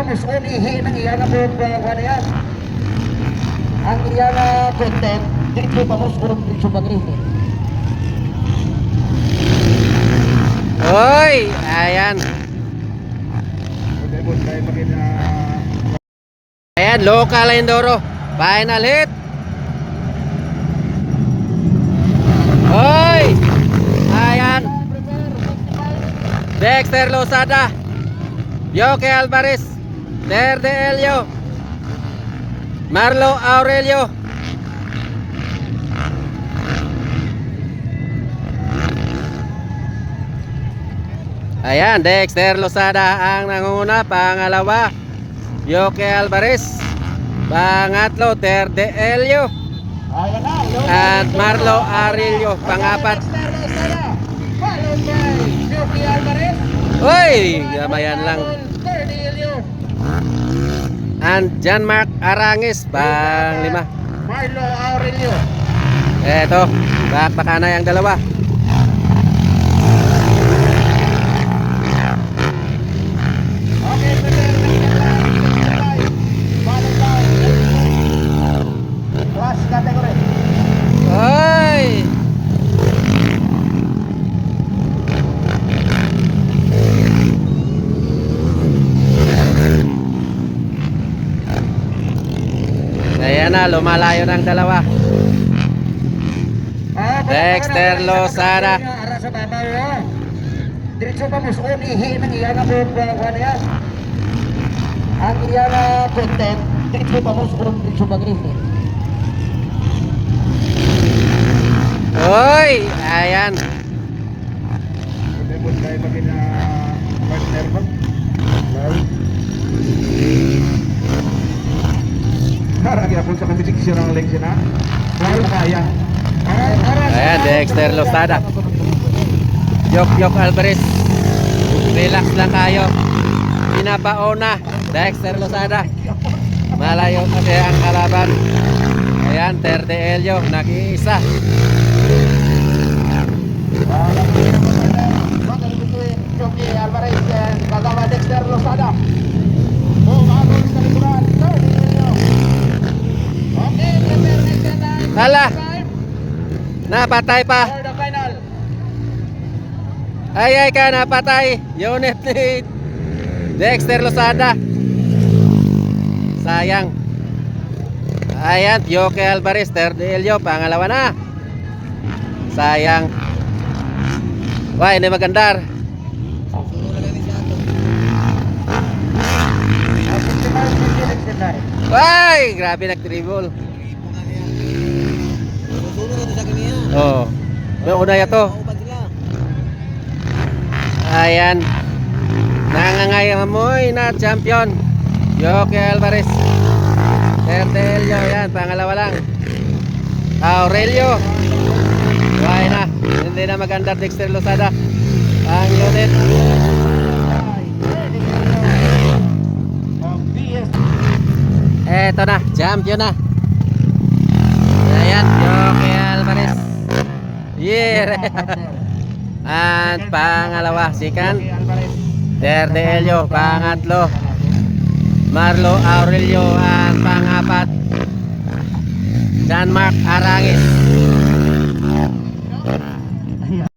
pamuson ihi ng iya na ano yan. Ang iya na content, dito pamuson dito mag-ihi. Hoy, ayan. Ayan, local Enduro. Final hit. Hoy, ayan. Dexter Losada, Yoke Alvarez, Ter de Elio, Marlo Aurelio. Ayan, Dexter Losada ang nangunguna. Pangalawa, Yoke Alvarez. Pangatlo, Ter de Elio. At Marlo Aurelio, pangapat. Uy, gamayan lang. And John Mark Arangis, panglima. Marlo Aurelio. Eto, bakbaka na yung dalawa. Okay, class category. Hoy! Ayan na, lumalayo ng dalawa. Dexter Losada. Ara sa babaw. Diretso pa muson ihi ng iya na ano yan. Ang iya na content, diretso pa muson dito mag-ihi. Hoy! Ayan. Lagi ako sa kamisik siya ng leksyon na. Kaya. Ayan, Dexter Losada. Yok Alvarez. Relax lang kayo. Pinapauna, Dexter Losada. Malayo kasi ang kalaban. Ayan, Ter de Elio, nag-iisa. Yoke Alvarez and kasama Dexter Losada. Bago sa likuran, Ter de Elio. Okay, prepare next and Hala, napatay pa. for the final. Ay ka, napatay. Unit ni Dexter Losada. Sayang. Ayan, Yoke Alvarez, Ter de Elio, pangalawa na. Sayang. Wah, ini magandar. Why, grabe nag-dribble. Oh, may una yato. Ayan. Nangangayamoy na champion. Yoke Alvarez. Ter de Elio, yan, pangalawa lang. Aurelio. Why na, hindi na magandar Dexter Losada. Ang unit. Eto na, champion na. Ayan, Yoke Alvarez. Yeah. At pangalawa, second, Ter de Elio. Pangatlo, Marlo Aurelio. At pangapat, John Mark Arangis.